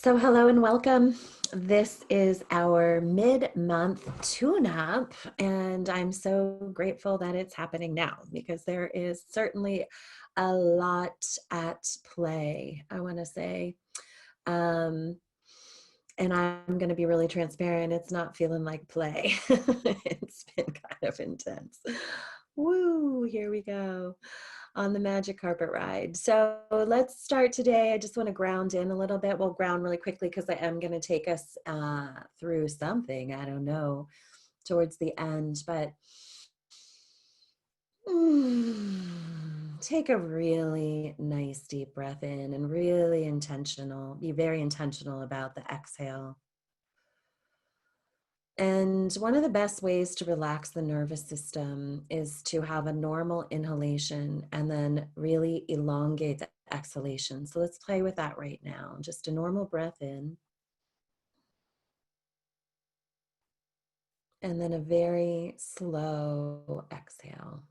So, hello and welcome. This is our mid-month tune-up, and I'm so grateful that it's happening now because there is certainly a lot at play, I want to say. Um, and I'm going to be really transparent. It's not feeling like play. It's been kind of intense. Woo, here we go on the magic carpet ride. So let's start today. I just want to ground in a little bit. We'll ground really quickly because I am going to take us through something, I don't know, towards the end. But take a really nice deep breath in and really intentional, be very intentional about the exhale. And one of the best ways to relax the nervous system is to have a normal inhalation and then really elongate the exhalation. So let's play with that right now. Just a normal breath in, and then a very slow exhale.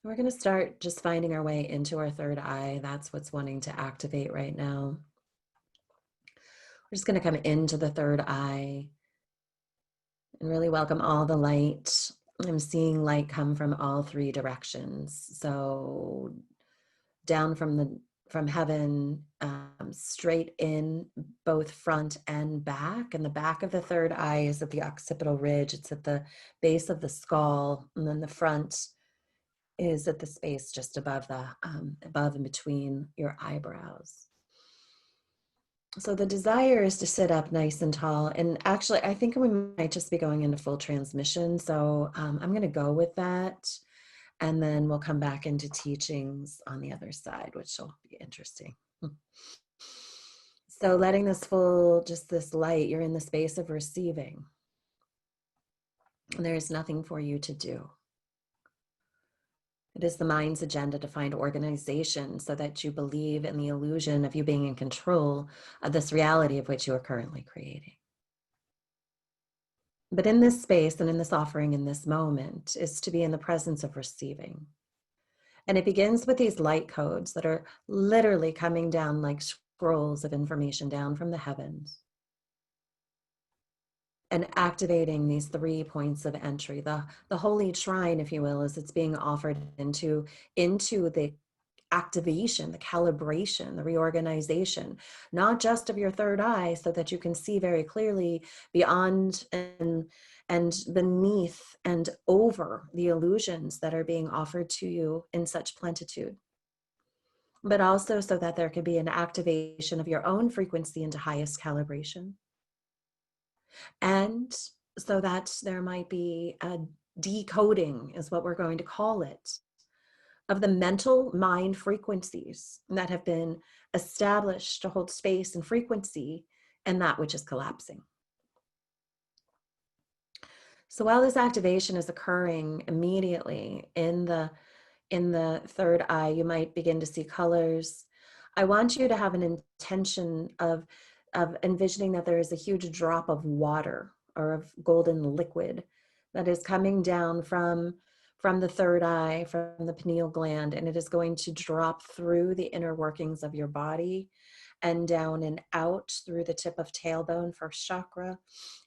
We're going to start just finding our way into our third eye. That's what's wanting to activate right now. We're just going to come into the third eye and really welcome all the light. I'm seeing light come from all three directions. So down from heaven, straight in, both front and back. And the back of the third eye is at the occipital ridge. It's at the base of the skull, and then the front is at the space just above above and between your eyebrows. So the desire is to sit up nice and tall. And actually, I think we might just be going into full transmission. So I'm going to go with that. And then we'll come back into teachings on the other side, which will be interesting. So letting this full, just this light, you're in the space of receiving. And there is nothing for you to do. It is the mind's agenda to find organization so that you believe in the illusion of you being in control of this reality of which you are currently creating. But in this space and in this offering in this moment is to be in the presence of receiving. And it begins with these light codes that are literally coming down like scrolls of information down from the heavens, and activating these 3 points of entry, the holy shrine, if you will, as it's being offered into the activation, the calibration, the reorganization, not just of your third eye, so that you can see very clearly beyond and beneath and over the illusions that are being offered to you in such plenitude, but also so that there could be an activation of your own frequency into highest calibration. And so that there might be a decoding, is what we're going to call it, of the mental mind frequencies that have been established to hold space and frequency and that which is collapsing. So while this activation is occurring immediately in the third eye, you might begin to see colors. I want you to have an intention of envisioning that there is a huge drop of water or of golden liquid that is coming down from the third eye, from the pineal gland, and it is going to drop through the inner workings of your body and down and out through the tip of tailbone, first chakra.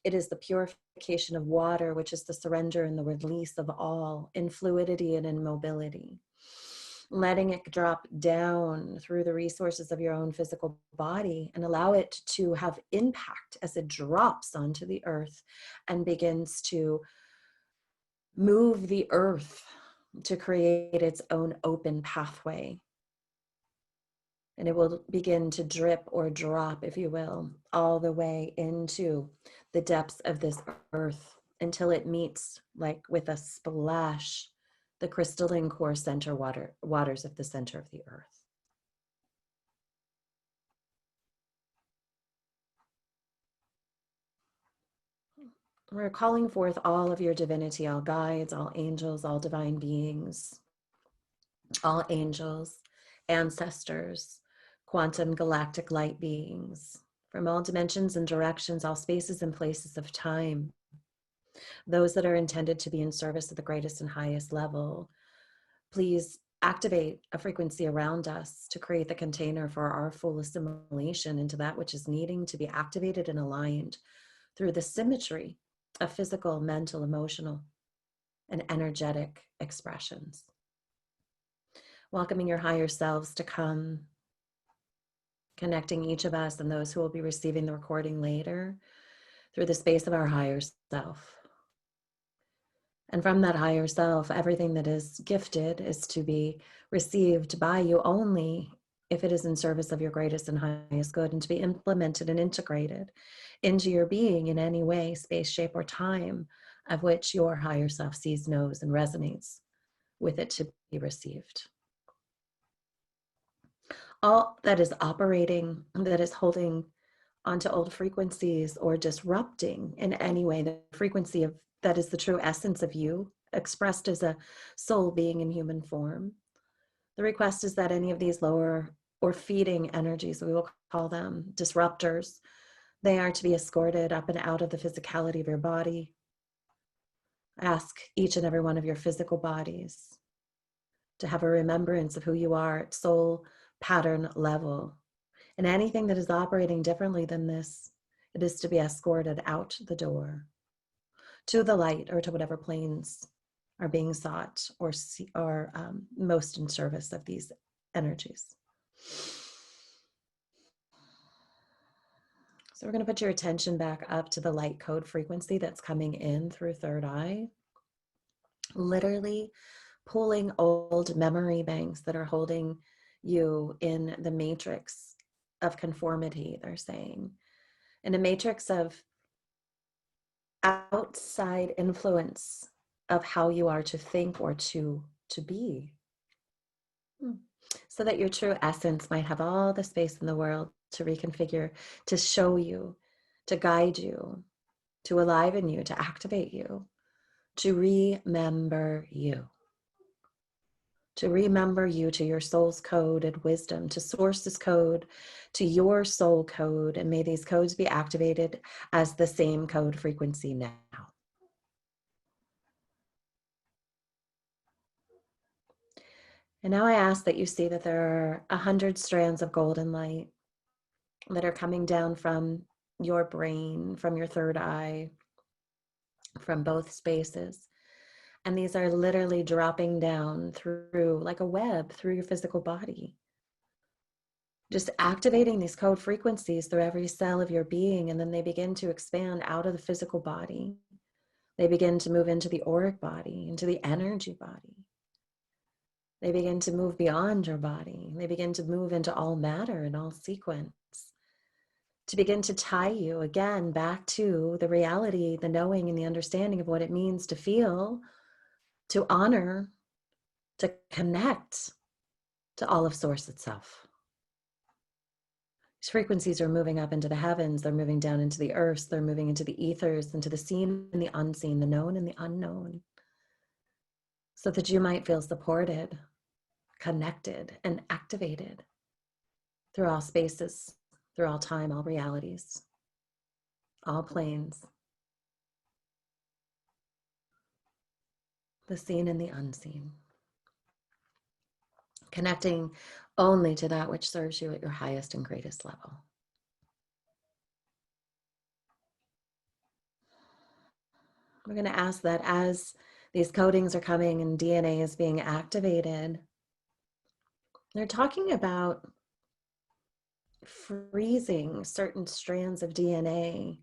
It is the purification of water, which is the surrender and the release of all in fluidity and in mobility. Letting it drop down through the resources of your own physical body and allow it to have impact as it drops onto the earth and begins to move the earth to create its own open pathway. And it will begin to drip or drop, if you will, all the way into the depths of this earth until it meets, like with a splash, the crystalline core center waters of the center of the earth. We're calling forth all of your divinity, all guides, all angels, all divine beings, all angels, ancestors, quantum galactic light beings from all dimensions and directions, all spaces and places of time. those that are intended to be in service at the greatest and highest level, please activate a frequency around us to create the container for our full assimilation into that which is needing to be activated and aligned through the symmetry of physical, mental, emotional, and energetic expressions. Welcoming your higher selves to come, connecting each of us and those who will be receiving the recording later through the space of our higher self. And from that higher self, everything that is gifted is to be received by you only if it is in service of your greatest and highest good, and to be implemented and integrated into your being in any way, space, shape, or time of which your higher self sees, knows, and resonates with it to be received. All that is operating, that is holding onto old frequencies or disrupting in any way the frequency of that is the true essence of you, expressed as a soul being in human form. The request is that any of these lower or feeding energies, we will call them disruptors, they are to be escorted up and out of the physicality of your body. Ask each and every one of your physical bodies to have a remembrance of who you are at soul pattern level. And anything that is operating differently than this, it is to be escorted out the door to the light or to whatever planes are being sought or most in service of these energies. So we're going to put your attention back up to the light code frequency that's coming in through third eye, literally pulling old memory banks that are holding you in the matrix of conformity, they're saying, in a matrix of outside influence of how you are to think or to be, so that your true essence might have all the space in the world to reconfigure, to show you, to guide you, to aliven you, to activate you, to remember you. To remember you to your soul's code and wisdom, to source's code, to your soul code, and may these codes be activated as the same code frequency now. And now I ask that you see that there are 100 strands of golden light that are coming down from your brain, from your third eye, from both spaces. And these are literally dropping down through, like a web, through your physical body. Just activating these code frequencies through every cell of your being, and then they begin to expand out of the physical body. They begin to move into the auric body, into the energy body. They begin to move beyond your body. They begin to move into all matter and all sequence, to begin to tie you again back to the reality, the knowing, and the understanding of what it means to feel, to honor, to connect to all of Source itself. These frequencies are moving up into the heavens. They're moving down into the earth. They're moving into the ethers, into the seen and the unseen, the known and the unknown, so that you might feel supported, connected, and activated through all spaces, through all time, all realities, all planes, the seen and the unseen. Connecting only to that which serves you at your highest and greatest level. We're going to ask that as these codings are coming and DNA is being activated, they're talking about freezing certain strands of DNA.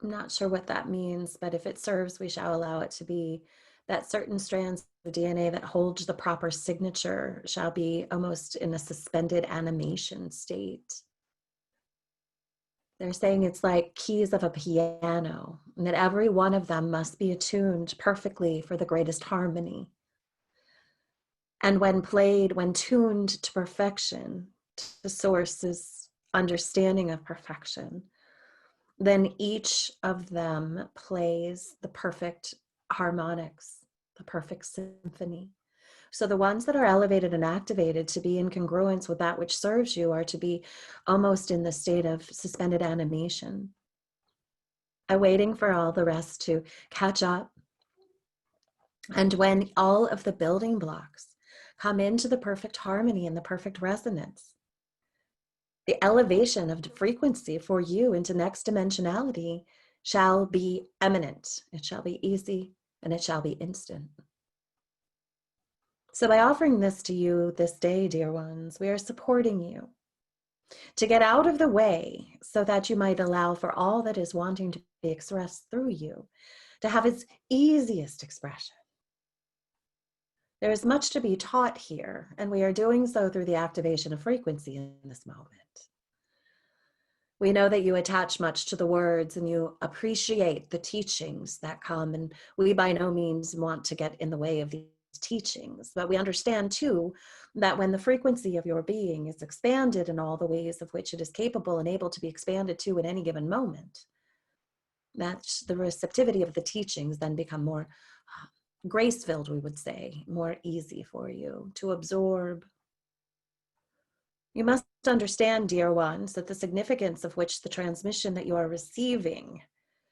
I'm not sure what that means, but if it serves, we shall allow it to be that certain strands of DNA that hold the proper signature shall be almost in a suspended animation state. They're saying it's like keys of a piano, and that every one of them must be attuned perfectly for the greatest harmony. And when played, when tuned to perfection, to Source's understanding of perfection, then each of them plays the perfect harmonics, the perfect symphony. So the ones that are elevated and activated to be in congruence with that which serves you are to be almost in the state of suspended animation. waiting for all the rest to catch up. And when all of the building blocks come into the perfect harmony and the perfect resonance, the elevation of the frequency for you into next dimensionality shall be eminent. It shall be easy and it shall be instant. So by offering this to you this day, dear ones, we are supporting you to get out of the way so that you might allow for all that is wanting to be expressed through you to have its easiest expression. There is much to be taught here, and we are doing so through the activation of frequency in this moment. We know that you attach much to the words and you appreciate the teachings that come, and we by no means want to get in the way of these teachings, but we understand too that when the frequency of your being is expanded in all the ways of which it is capable and able to be expanded to at any given moment, that the receptivity of the teachings then become more grace-filled, we would say, more easy for you to absorb. You must understand, dear ones, that the significance of which the transmission that you are receiving,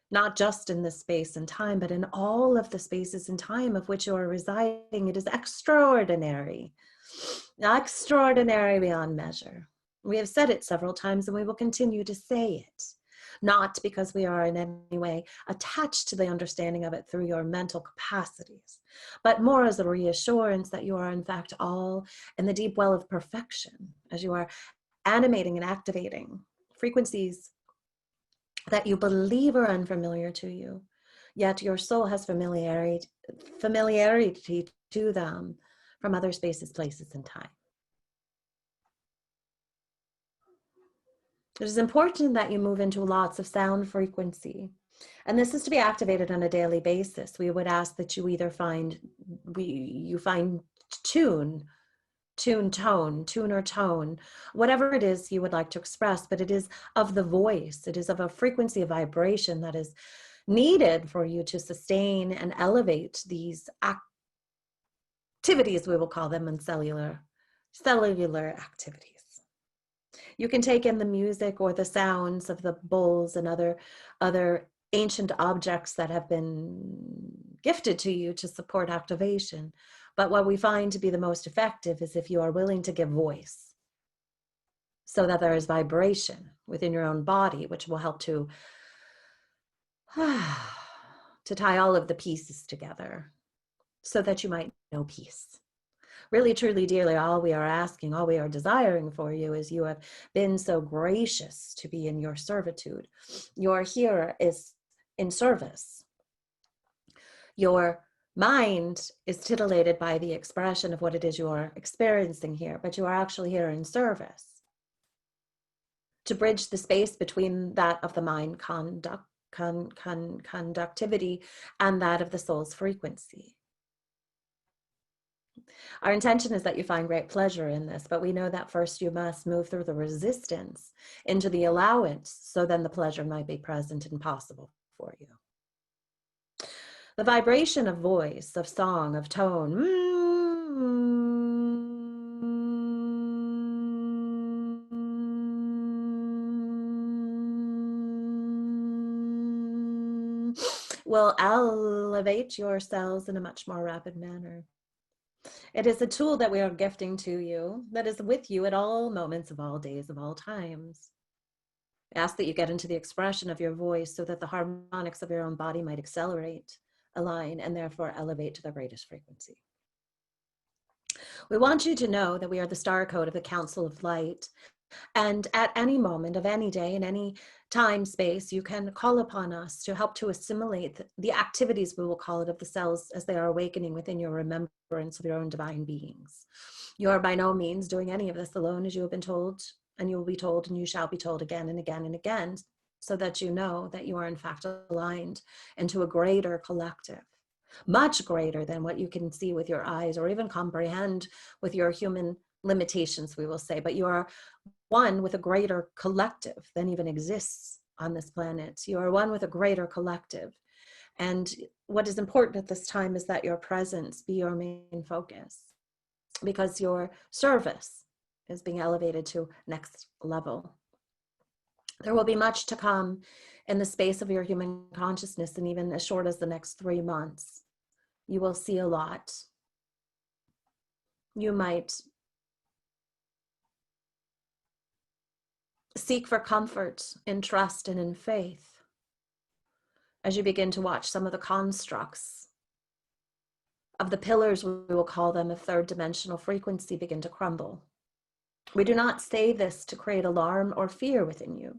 not just in this space and time, but in all of the spaces and time of which you are residing, it is extraordinary, extraordinary beyond measure. We have said it several times and we will continue to say it, not because we are in any way attached to the understanding of it through your mental capacities, but more as a reassurance that you are in fact all in the deep well of perfection, as you are animating and activating frequencies that you believe are unfamiliar to you, yet your soul has familiarity to them from other spaces, places, and time. It is important that you move into lots of sound frequency, and this is to be activated on a daily basis. We would ask that you either find tune or tone, whatever it is you would like to express, but it is of the voice. It is of a frequency of vibration that is needed for you to sustain and elevate these activities, we will call them, in cellular activities. You can take in the music or the sounds of the bowls and other ancient objects that have been gifted to you to support activation. But what we find to be the most effective is if you are willing to give voice, so that there is vibration within your own body, which will help to tie all of the pieces together so that you might know peace. Really, truly, dearly, all we are asking, all we are desiring for you is you have been so gracious to be in your servitude. Your here is in service. Your mind is titillated by the expression of what it is you are experiencing here, but you are actually here in service to bridge the space between that of the mind conductivity and that of the soul's frequency. Our intention is that you find great pleasure in this, but we know that first you must move through the resistance into the allowance, so then the pleasure might be present and possible for you. The vibration of voice, of song, of tone, will elevate your cells in a much more rapid manner. It is a tool that we are gifting to you that is with you at all moments of all days of all times. I ask that you get into the expression of your voice so that the harmonics of your own body might accelerate, align, and therefore elevate to the greatest frequency. We want you to know that we are the star code of the Council of Light. And at any moment of any day, in any time, space, you can call upon us to help to assimilate the activities, we will call it, of the cells as they are awakening within your remembrance of your own divine beings. You are by no means doing any of this alone, as you have been told, and you will be told, and you shall be told again and again and again, so that you know that you are in fact aligned into a greater collective, much greater than what you can see with your eyes or even comprehend with your human limitations, we will say, but you are one with a greater collective than even exists on this planet. You are one with a greater collective. And what is important at this time is that your presence be your main focus, because your service is being elevated to next level. There will be much to come in the space of your human consciousness, and even as short as the next 3 months, you will see a lot. You might seek for comfort in trust and in faith as you begin to watch some of the constructs of the pillars, we will call them, a third dimensional frequency begin to crumble. We do not say this to create alarm or fear within you.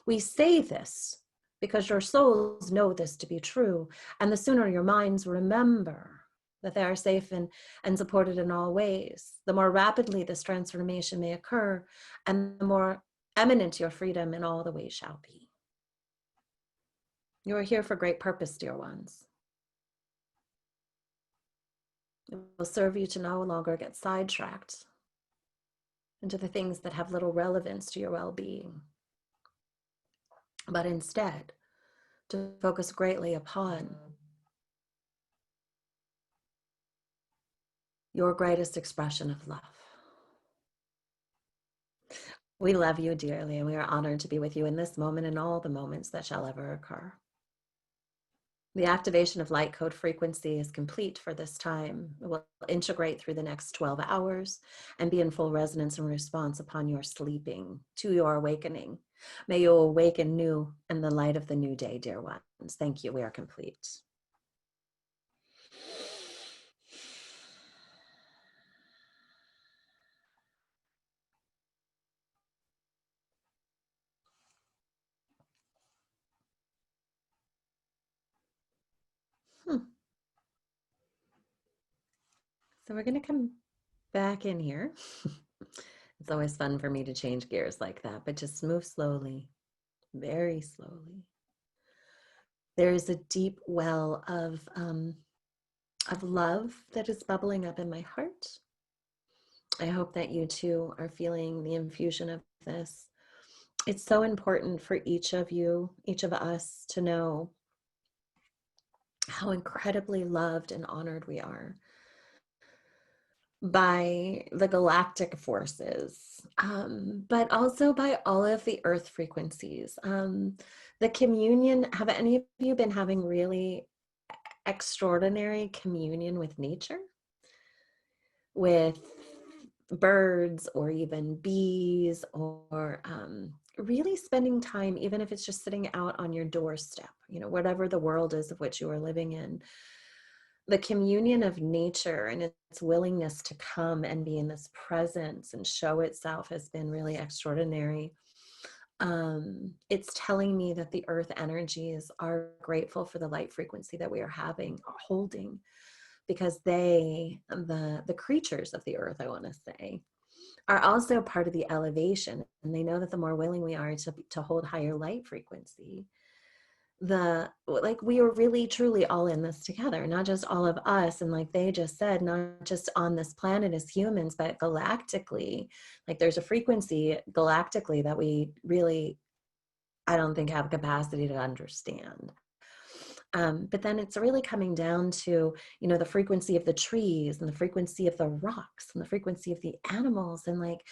We say this because your souls know this to be true. And the sooner your minds remember that they are safe and supported in all ways, the more rapidly this transformation may occur, and the more eminent your freedom in all the ways shall be. You are here for great purpose, dear ones. It will serve you to no longer get sidetracked into the things that have little relevance to your well-being, but instead to focus greatly upon your greatest expression of love. We love you dearly, and we are honored to be with you in this moment and all the moments that shall ever occur. The activation of light code frequency is complete for this time. It will integrate through the next 12 hours and be in full resonance and response upon your sleeping to your awakening. May you awaken new in the light of the new day, dear ones. Thank you. We are complete. So we're going to come back in here. It's always fun for me to change gears like that, but just move slowly, very slowly. There is a deep well of love that is bubbling up in my heart. I hope that you too are feeling the infusion of this. It's so important for each of you, each of us, to know how incredibly loved and honored we are by the galactic forces, but also by all of the earth frequencies. The communion, have any of you been having really extraordinary communion with nature? With birds or even bees, or really spending time, even if it's just sitting out on your doorstep, whatever the world is of which you are living in. The communion of nature and its willingness to come and be in this presence and show itself has been really extraordinary. It's telling me that the earth energies are grateful for the light frequency that we are holding, because the creatures of the earth, I want to say, are also part of the elevation, and they know that the more willing we are to hold higher light frequency, we are really truly all in this together, not just all of us, and like they just said, not just on this planet as humans, but galactically. Like there's a frequency galactically that we really, I don't think, have capacity to understand. But then it's really coming down to, the frequency of the trees and the frequency of the rocks and the frequency of the animals. And like,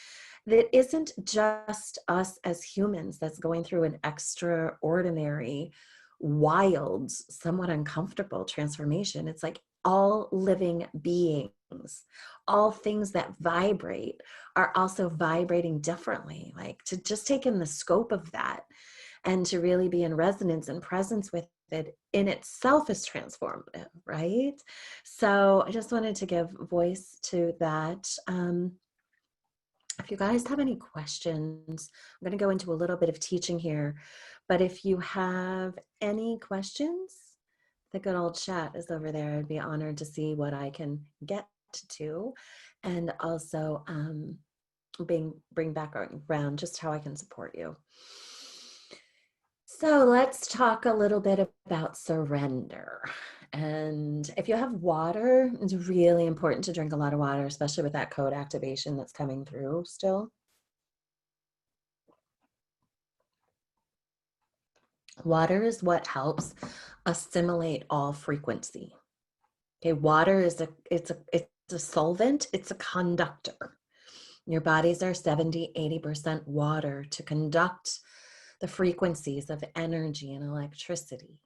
that isn't just us as humans that's going through an extraordinary, wild, somewhat uncomfortable transformation. It's like all living beings, all things that vibrate are also vibrating differently. Like, to just take in the scope of that and to really be in resonance and presence with it in itself is transformative, right? So I just wanted to give voice to that. If you guys have any questions, I'm going to go into a little bit of teaching here, but if you have any questions, the good old chat is over there. I'd be honored to see what I can get to, and also bring back around just how I can support you. So let's talk a little bit about surrender. And if you have water, it's really important to drink a lot of water, especially with that code activation that's coming through still. Water is what helps assimilate all frequency. Okay, water is it's a solvent, it's a conductor. Your bodies are 70-80% water to conduct the frequencies of energy and electricity.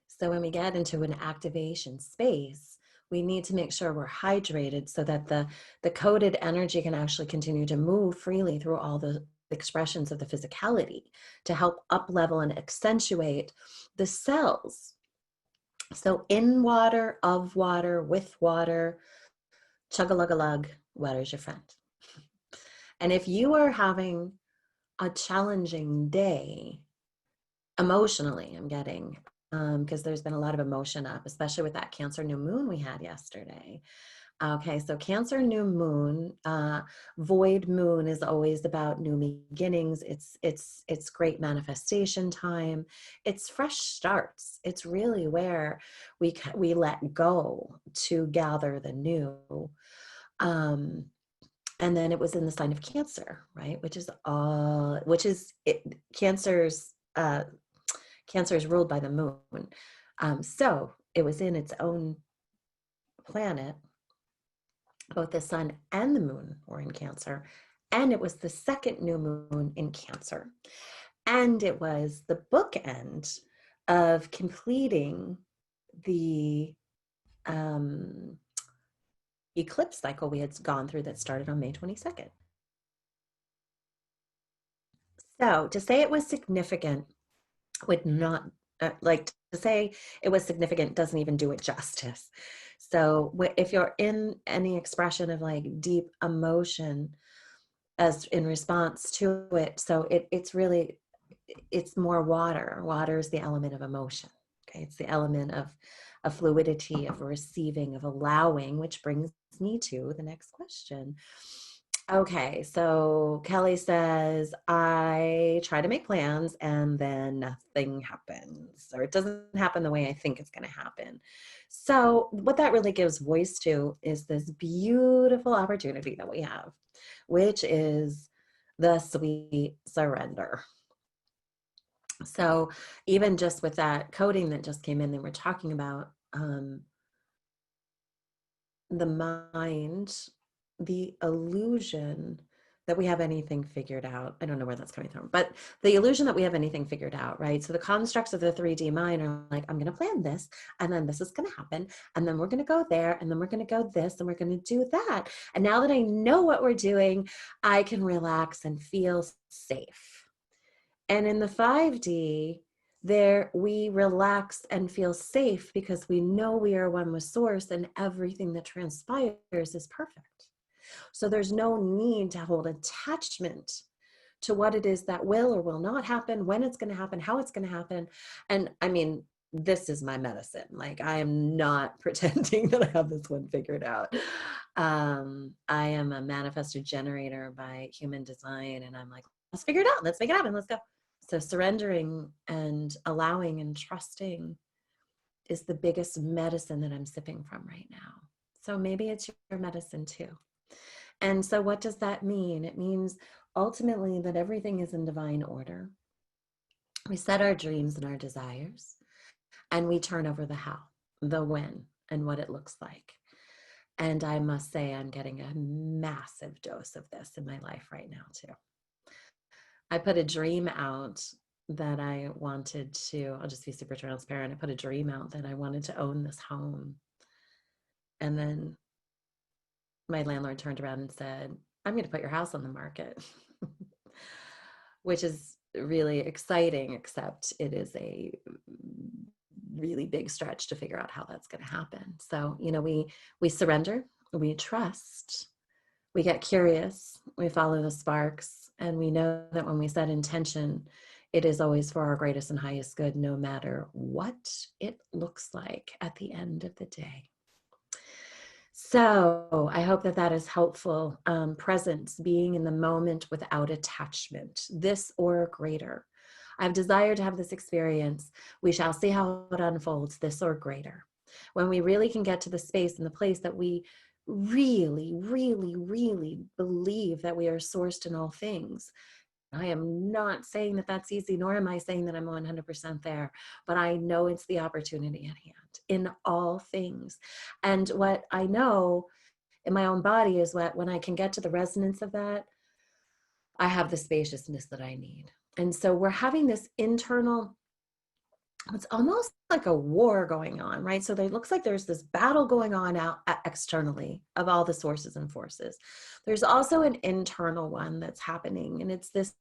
So when we get into an activation space, we need to make sure we're hydrated so that the coded energy can actually continue to move freely through all the expressions of the physicality to help up level and accentuate the cells. So in water, of water, with water, chug-a-lug-a-lug, water's your friend. And if you are having a challenging day, emotionally, I'm getting, because there's been a lot of emotion up, especially with that Cancer new moon we had yesterday. Okay, so Cancer new moon, void moon is always about new beginnings. It's great manifestation time. It's fresh starts. It's really where we let go to gather the new. And then it was in the sign of Cancer, right? Cancer's Cancer is ruled by the moon. So it was in its own planet. Both the sun and the moon were in Cancer. And it was the second new moon in Cancer. And it was the bookend of completing the eclipse cycle we had gone through that started on May 22nd. So to say it was significant would not, like to say it was significant doesn't even do it justice. So if you're in any expression of like deep emotion as in response to it, so it's really, it's more water. Water is the element of emotion. Okay, it's the element of fluidity, of receiving, of allowing, which brings me to the next question. Okay, so Kelly says, I try to make plans and then nothing happens, or it doesn't happen the way I think it's going to happen. So, what that really gives voice to is this beautiful opportunity that we have, which is the sweet surrender. So, even just with that coding that just came in, they were talking about the mind, the illusion that we have anything figured out. I don't know where that's coming from, but the illusion that we have anything figured out, right? So the constructs of the 3D mind are like, I'm going to plan this, and then this is going to happen, and then we're going to go there, and then we're going to go this, and we're going to do that. And now that I know what we're doing, I can relax and feel safe. And in the 5D, there we relax and feel safe because we know we are one with source and everything that transpires is perfect. So there's no need to hold attachment to what it is that will or will not happen, when it's going to happen, how it's going to happen. And I mean, this is my medicine. Like, I am not pretending that I have this one figured out. I am a manifestor generator by human design, and I'm like, let's figure it out. Let's make it happen. Let's go. So surrendering and allowing and trusting is the biggest medicine that I'm sipping from right now. So maybe it's your medicine too. And so what does that mean? It means ultimately that everything is in divine order. We set our dreams and our desires, and we turn over the how, the when, and what it looks like. And I must say, I'm getting a massive dose of this in my life right now too. I put a dream out that I wanted to, I'll just be super transparent. I put a dream out that I wanted to own this home. And then my landlord turned around and said, I'm going to put your house on the market, which is really exciting, except it is a really big stretch to figure out how that's going to happen. So, you know, we surrender, we trust, we get curious, we follow the sparks, and we know that when we set intention, it is always for our greatest and highest good, no matter what it looks like at the end of the day. So I hope that that is helpful. Presence, being in the moment without attachment, this or greater. I've desired to have this experience. We shall see how it unfolds, this or greater. When we really can get to the space and the place that we really, really, really believe that we are sourced in all things. I am not saying that that's easy, nor am I saying that I'm 100% there, but I know it's the opportunity at hand in all things. And what I know in my own body is what, when I can get to the resonance of that, I have the spaciousness that I need. And so we're having this internal, it's almost like a war going on, right? So it looks like there's this battle going on out externally of all the sources and forces. There's also an internal one that's happening, and it's this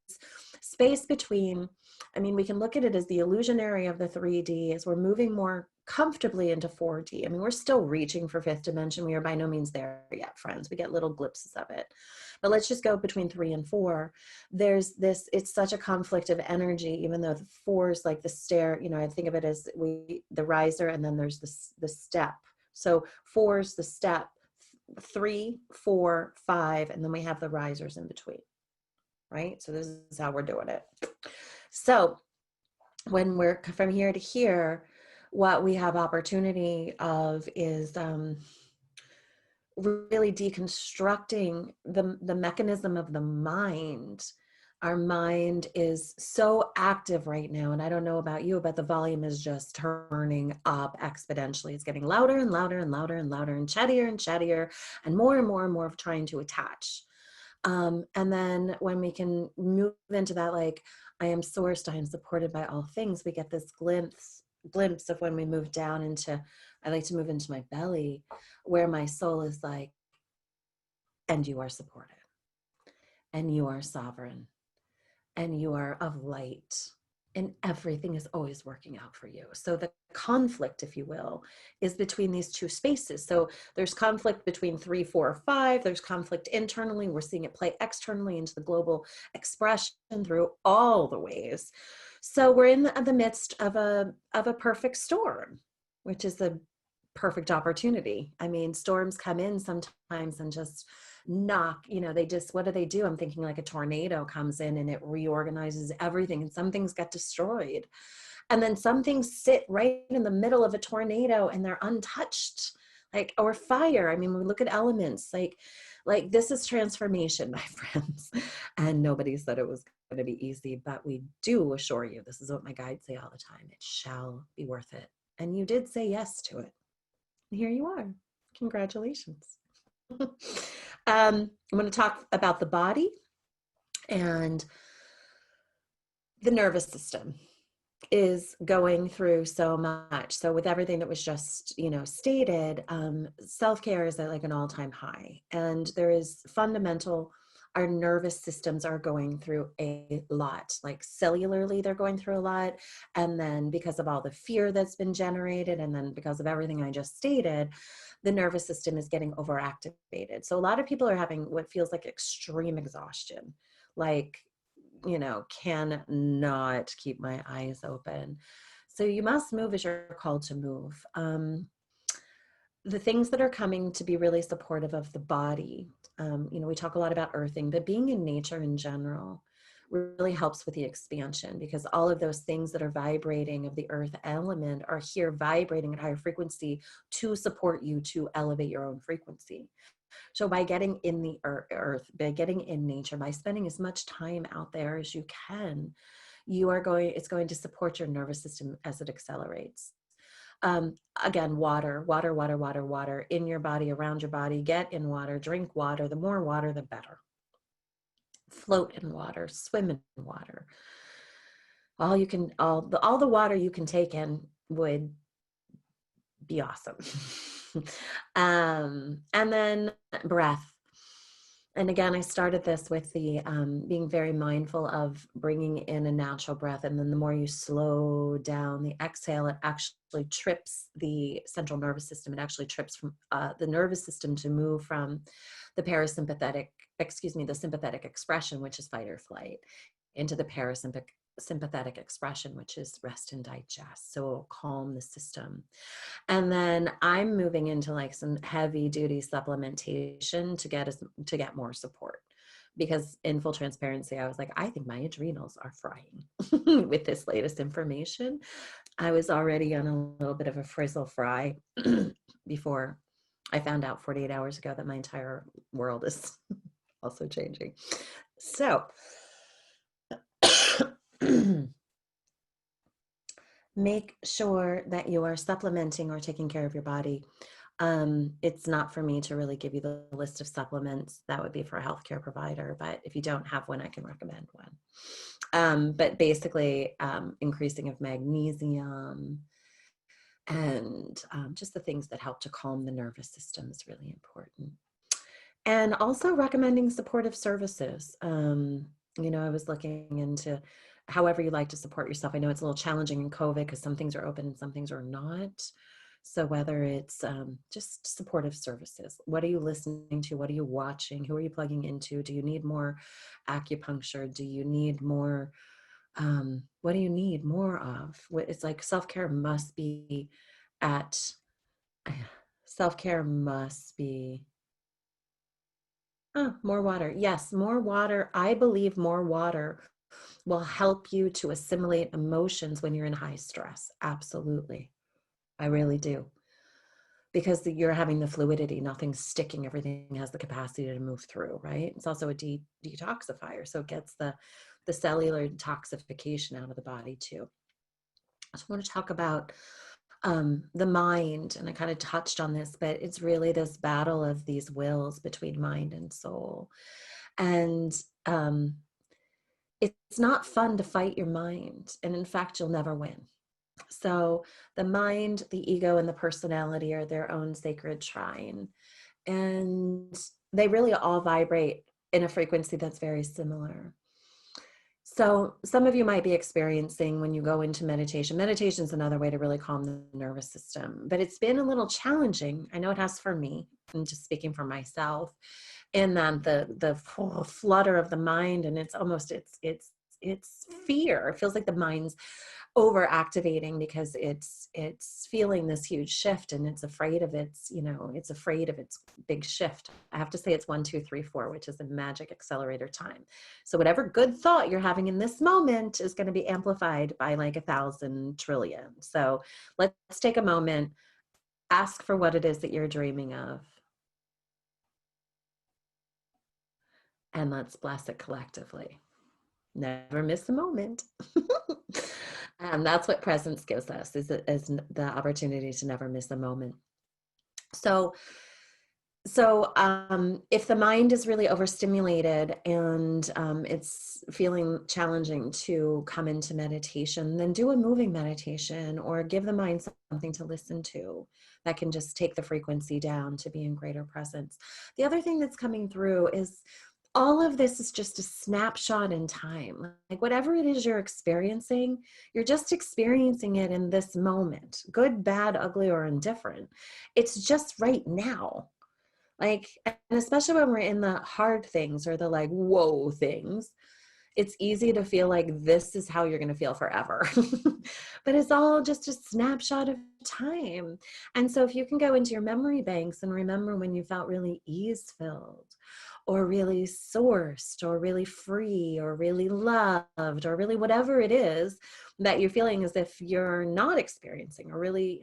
space between, I mean, we can look at it as the illusionary of the 3D as we're moving more comfortably into 4D. I mean, we're still reaching for fifth dimension. We are by no means there yet, friends. We get little glimpses of it. But let's just go between 3 and 4. There's this, it's such a conflict of energy, even though the 4 is like the stair, you know, I think of it as the riser, and then there's the step. So 4 is the step, 3, 4, 5, and then we have the risers in between, right? So this is how we're doing it. So when we're from here to here, what we have opportunity of is really deconstructing the mechanism of the mind. Our mind is so active right now, and I don't know about you, but the volume is just turning up exponentially. It's getting louder and louder and louder and louder and chattier and more and more of trying to attach. And then when we can move into that, like, I am sourced, I am supported by all things, we get this glimpse of when we move down into, I like to move into my belly, where my soul is like, and you are supported, and you are sovereign, and you are of light, and everything is always working out for you. So the conflict, if you will, is between these two spaces. So there's conflict between 3, 4, 5. There's conflict internally. We're seeing it play externally into the global expression through all the ways. So we're in the midst of a perfect storm, which is a perfect opportunity. I mean, storms come in sometimes and just knock, you know, they just, what do? I'm thinking like a tornado comes in and it reorganizes everything, and some things get destroyed. And then some things sit right in the middle of a tornado and they're untouched, like, or fire. I mean, we look at elements, like this is transformation, my friends. And nobody said it was going to be easy, but we do assure you, this is what my guides say all the time, it shall be worth it. And you did say yes to it. Here you are. Congratulations. I'm going to talk about the body and the nervous system is going through so much. So with everything that was just, you know, stated, self-care is at like an all-time high. And there is fundamental, our nervous systems are going through a lot, like cellularly, they're going through a lot. And then because of all the fear that's been generated, and then because of everything I just stated, the nervous system is getting overactivated. So a lot of people are having what feels like extreme exhaustion, like, you know, cannot keep my eyes open. So you must move as you're called to move. The things that are coming to be really supportive of the body, you know, we talk a lot about earthing, but being in nature in general really helps with the expansion, because all of those things that are vibrating of the earth element are here vibrating at higher frequency to support you to elevate your own frequency. So by getting in the earth, by getting in nature, by spending as much time out there as you can, it's going to support your nervous system as it accelerates. Again, water in your body, around your body. Get in water, drink water. The more water, the better. Float in water, swim in water. All the water you can take in would be awesome. And then breath. And again, I started this with the being very mindful of bringing in a natural breath. And then the more you slow down the exhale, it actually trips the central nervous system. It actually trips from the nervous system to move from the the sympathetic expression, which is fight or flight, into the parasympathetic expression, which is rest and digest. So it'll calm the system. And then I'm moving into like some heavy duty supplementation to get more support, because in full transparency, I was like, I think my adrenals are frying with this latest information. I was already on a little bit of a frizzle fry before I found out 48 hours ago that my entire world is also changing. So make sure that you are supplementing or taking care of your body It's not for me to really give you the list of supplements. That would be for a healthcare provider. But if you don't have one, I can recommend one. But basically, increasing of magnesium and just the things that help to calm the nervous system is really important. And also recommending supportive services. I was looking into however you like to support yourself. I know it's a little challenging in COVID because some things are open and some things are not. So whether it's just supportive services, what are you listening to? What are you watching? Who are you plugging into? Do you need more acupuncture? Do you need more? What do you need more of? It's like self-care must be at, self-care must be more water. Yes, more water. I believe more water will help you to assimilate emotions when you're in high stress. Absolutely. I really do. Because you're having the fluidity, nothing's sticking, everything has the capacity to move through, right? It's also a detoxifier, so it gets the cellular detoxification out of the body too. I just want to talk about the mind, and I kind of touched on this, but it's really this battle of these wills between mind and soul. And it's not fun to fight your mind. And in fact, you'll never win. So the mind, the ego, and the personality are their own sacred shrine. And they really all vibrate in a frequency that's very similar. So some of you might be experiencing when you go into meditation. Meditation is another way to really calm the nervous system, but it's been a little challenging. I know it has for me. I'm just speaking for myself. And then the flutter of the mind, and it's almost it's fear. It feels like the mind's over activating because it's feeling this huge shift, and it's afraid of it's afraid of its big shift. I have to say it's 1 2 3 4, which is the magic accelerator time. So whatever good thought you're having in this moment is going to be amplified by like 1,000 trillion. So let's take a moment, ask for what it is that you're dreaming of, and let's bless it collectively. Never miss a moment. And that's what presence gives us, is the opportunity to never miss a moment. So if the mind is really overstimulated and it's feeling challenging to come into meditation, then do a moving meditation or give the mind something to listen to that can just take the frequency down to be in greater presence. The other thing that's coming through is all of this is just a snapshot in time. Like whatever it is you're experiencing, you're just experiencing it in this moment, good, bad, ugly, or indifferent. It's just right now. Like, and especially when we're in the hard things or the like, whoa things, it's easy to feel like this is how you're going to feel forever. But it's all just a snapshot of time. And so if you can go into your memory banks and remember when you felt really ease filled or really sourced or really free or really loved or really whatever it is that you're feeling as if you're not experiencing, or really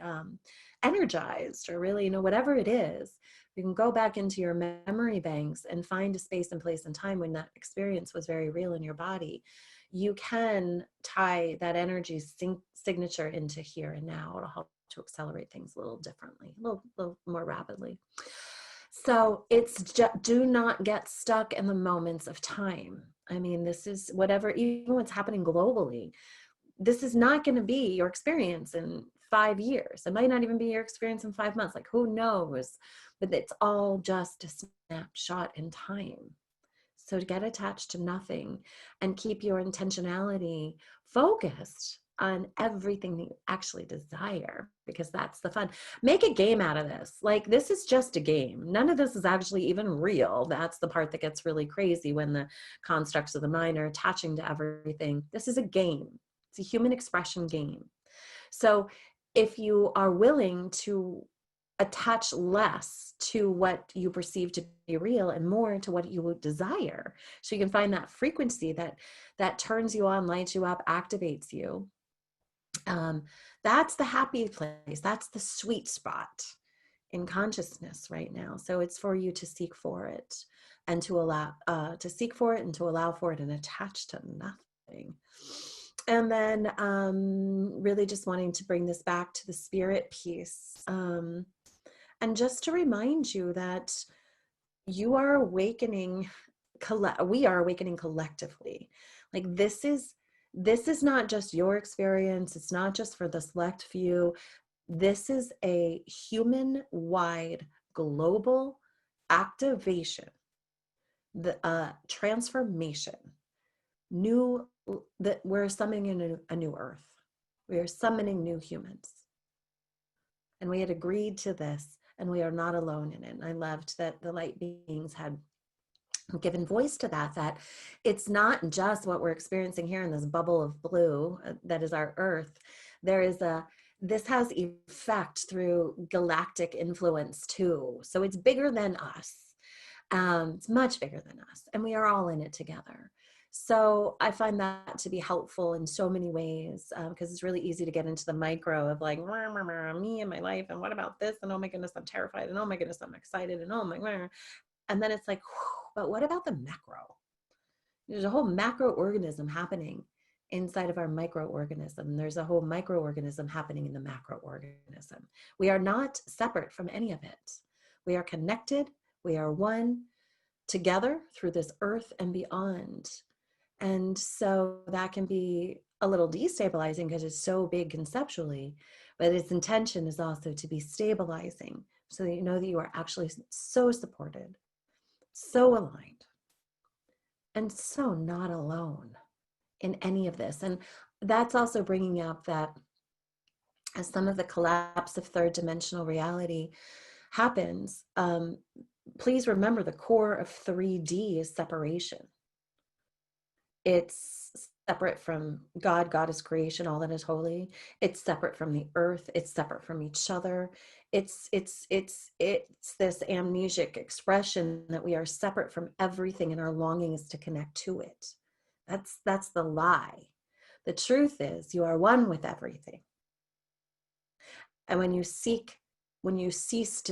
energized, or really, whatever it is, you can go back into your memory banks and find a space and place and time when that experience was very real in your body. You can tie that energy signature into here and now to help to accelerate things a little differently, a little more rapidly. So it's just, do not get stuck in the moments of time. I mean, this is whatever, even what's happening globally, this is not going to be your experience in 5 years. It might not even be your experience in 5 months. Like, who knows? But it's all just a snapshot in time. So to get attached to nothing and keep your intentionality focused on everything that you actually desire, because that's the fun. Make a game out of this. Like, this is just a game. None of this is actually even real. That's the part that gets really crazy when the constructs of the mind are attaching to everything. This is a game. It's a human expression game. So if you are willing to attach less to what you perceive to be real and more to what you would desire, so you can find that frequency that turns you on, lights you up, activates you, that's the happy place. That's the sweet spot in consciousness right now. So it's for you to seek for it and to allow to seek for it and to allow for it and attach to nothing. And then really just wanting to bring this back to the spirit piece. And just to remind you that you are awakening, we are awakening collectively. Like this is not just your experience. It's not just for the select few. This is a human-wide global activation, the transformation, new, that we're summoning a new earth. We are summoning new humans. And we had agreed to this, and we are not alone in it. And I loved that the light beings had given voice to that, that it's not just what we're experiencing here in this bubble of blue that is our earth. There is this has effect through galactic influence too. So it's bigger than us. It's much bigger than us, and we are all in it together. So I find that to be helpful in so many ways, because it's really easy to get into the micro of like, me and my life, and what about this, and oh my goodness, I'm terrified, and oh my goodness, I'm excited, and oh my, and then it's like, but what about the macro? There's a whole macroorganism happening inside of our microorganism. There's a whole microorganism happening in the macroorganism. We are not separate from any of it. We are connected. We are one together through this earth and beyond. And so that can be a little destabilizing because it's so big conceptually, but its intention is also to be stabilizing so that you know that you are actually so supported, so aligned, and so not alone in any of this. And that's also bringing up that as some of the collapse of third dimensional reality happens, please remember the core of 3D is separation. It's separate from God. God is creation, all that is holy. It's separate from the earth. It's separate from each other. It's this amnesic expression that we are separate from everything, and our longing is to connect to it. That's the lie. The truth is you are one with everything. And when you seek, when you cease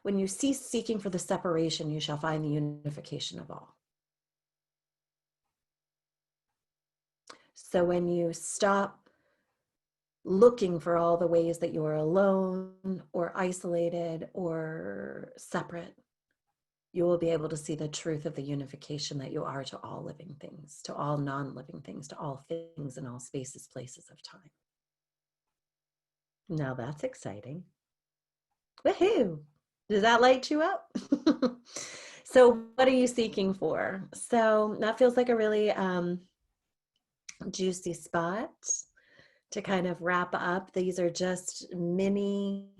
when you cease seeking for the separation, you shall find the unification of all. So when you stop looking for all the ways that you are alone or isolated or separate, you will be able to see the truth of the unification that you are to all living things, to all non-living things, to all things in all spaces, places of time. Now that's exciting. Woohoo! Does that light you up? So what are you seeking for? So that feels like a really juicy spot to kind of wrap up. These are just mini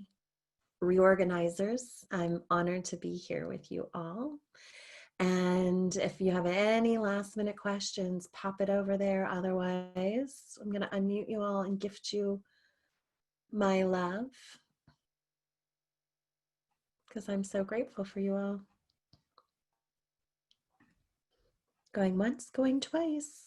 reorganizers. I'm honored to be here with you all. And if you have any last minute questions, pop it over there. Otherwise, I'm going to unmute you all and gift you my love, because I'm so grateful for you all. Going once, going twice.